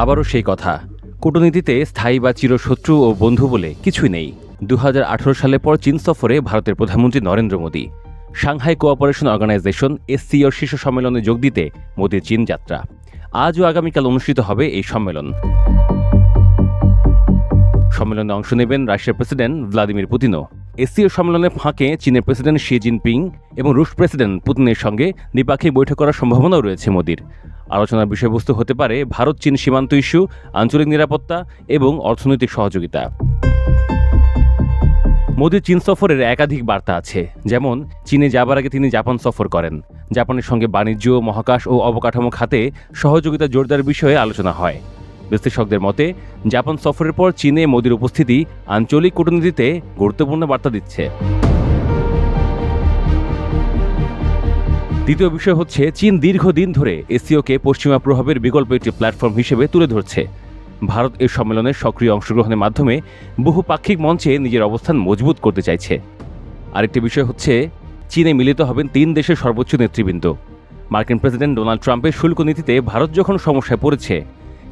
আবারও সেই কথা, কূটনীতিতে স্থায়ী বা চিরশত্রু ও বন্ধু বলে কিছুই নেই। 2018 সালের পর চীন সফরে ভারতের প্রধানমন্ত্রী Narendra Modi. Shanghai cooperation organisation SCOর শীর্ষ সম্মেলনে যোগ দিতে মোদীর চীন যাত্রা। আজ ও আগামীকাল অনুষ্ঠিত হবে এই সম্মেলন। সম্মেলনে অংশ নেবেন রাশিয়ার প্রেসিডেন্ট ভ্লাদিমির পুতিনও। SCO সম্মেলনের ফাঁকে চীনের প্রেসিডেন্ট শি জিনপিং এবং রুশ প্রেসিডেন্ট পুতিনের সঙ্গে দ্বিপাক্ষিক বৈঠক করার সম্ভাবনাও রয়েছে মোদীর। আলোচনার বিষয়বস্তু হতে পারে ভারত চীন সীমান্ত ইস্যু, আঞ্চলিক নিরাপত্তা এবং অর্থনৈতিক সহযোগিতা। মোদীর চীন সফরের একাধিক বার্তা আছে, যেমন চীনে যাবার আগে তিনি জাপান সফর করেন। জাপানের সঙ্গে বাণিজ্য, মহাকাশ ও অবকাঠামো খাতে সহযোগিতা জোরদার বিষয়ে আলোচনা হয়। বিশ্লেষকদের মতে জাপান সফরের পর চীনে মোদীর উপস্থিতি আঞ্চলিক কূটনীতিতে গুরুত্বপূর্ণ বার্তা দিচ্ছে। দ্বিতীয় বিষয় হচ্ছে চীন দীর্ঘদিন ধরে SCOকে পশ্চিমা প্রভাবের বিকল্প একটি প্ল্যাটফর্ম হিসেবে তুলে ধরছে। ভারত এই সম্মেলনের সক্রিয় অংশগ্রহণের মাধ্যমে বহুপাক্ষিক মঞ্চে নিজের অবস্থান মজবুত করতে চাইছে। আরেকটি বিষয় হচ্ছে চীনে মিলিত হবেন 3 দেশের সর্বোচ্চ নেতৃবৃন্দ। মার্কিন প্রেসিডেন্ট ডোনাল্ড ট্রাম্পের শুল্ক নীতিতে ভারত যখন সমস্যায় পড়েছে,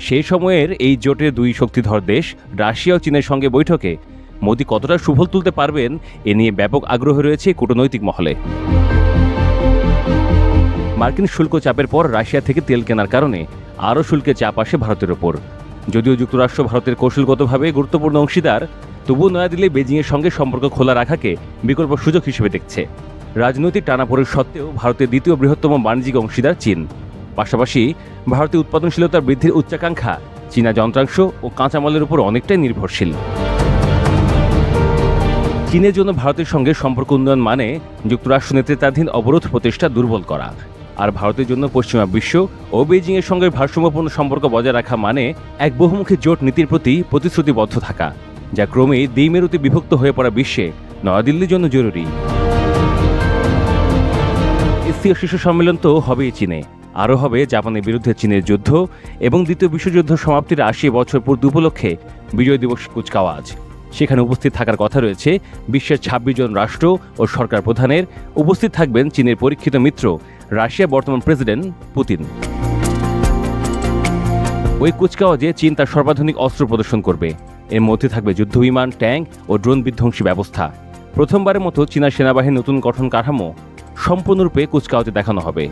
সেই সময়ের এই জোটের 2 শক্তিধর দেশ রাশিয়া ও চীনের সঙ্গে বৈঠকে মোদী কতটা সুফল তুলতে পারবেন এ নিয়ে ব্যাপক আগ্রহ রয়েছে কূটনৈতিক মহলে। মার্কিন শুল্ক চাপের পর রাশিয়া থেকে তেল কেনার কারণে আরও শুল্কের চাপ আসে ভারতের ওপর। যদিও যুক্তরাষ্ট্র ভারতের কৌশলগতভাবে গুরুত্বপূর্ণ অংশীদার, তবুও নয়াদিল্লি বেজিংয়ের সঙ্গে সম্পর্ক খোলা রাখাকে বিকল্প সুযোগ হিসেবে দেখছে। রাজনৈতিক টানাপোড়েন সত্ত্বেও ভারতের দ্বিতীয় বৃহত্তম বাণিজ্যিক অংশীদার চীন। পাশাপাশি ভারতের উৎপাদনশীলতার বৃদ্ধির উচ্চাকাঙ্ক্ষা চীনা যন্ত্রাংশ ও কাঁচামালের উপর অনেকটাই নির্ভরশীল। চীনের জন্য ভারতের সঙ্গে সম্পর্ক উন্নয়ন মানে যুক্তরাষ্ট্র নেতৃত্বাধীন অবরোধ প্রচেষ্টা দুর্বল করা, আর ভারতের জন্য পশ্চিমা বিশ্ব ও বেইজিংয়ের সঙ্গে ভারসাম্যপূর্ণ সম্পর্ক বজায় রাখা মানে এক বহুমুখী জোট নীতির প্রতি প্রতিশ্রুতিবদ্ধ থাকা, যা ক্রমেই দ্বিমেরুতে বিভক্ত হয়ে পড়া বিশ্বে নয়াদিল্লির জন্য জরুরি। SCO শীর্ষ সম্মেলন তো হবেই চীনে, আরও হবে জাপানের বিরুদ্ধে চীনের যুদ্ধ এবং দ্বিতীয় বিশ্বযুদ্ধ সমাপ্তির 80 বছর পূর্তি উপলক্ষে বিজয় দিবস কুচকাওয়াজ। সেখানে উপস্থিত থাকার কথা রয়েছে বিশ্বের 26 জন রাষ্ট্র ও সরকার প্রধানের। উপস্থিত থাকবেন চীনের পরীক্ষিত মিত্র রাশিয়ার বর্তমান প্রেসিডেন্ট পুতিন। ওই কুচকাওয়াজে চীন তার সর্বাধুনিক অস্ত্র প্রদর্শন করবে। এর মধ্যে থাকবে যুদ্ধবিমান, ট্যাঙ্ক ও ড্রোন বিধ্বংসী ব্যবস্থা। প্রথমবারের মতো চীনা সেনাবাহিনীর নতুন গঠন কাঠামো সম্পূর্ণরূপে কুচকাওয়াজে দেখানো হবে।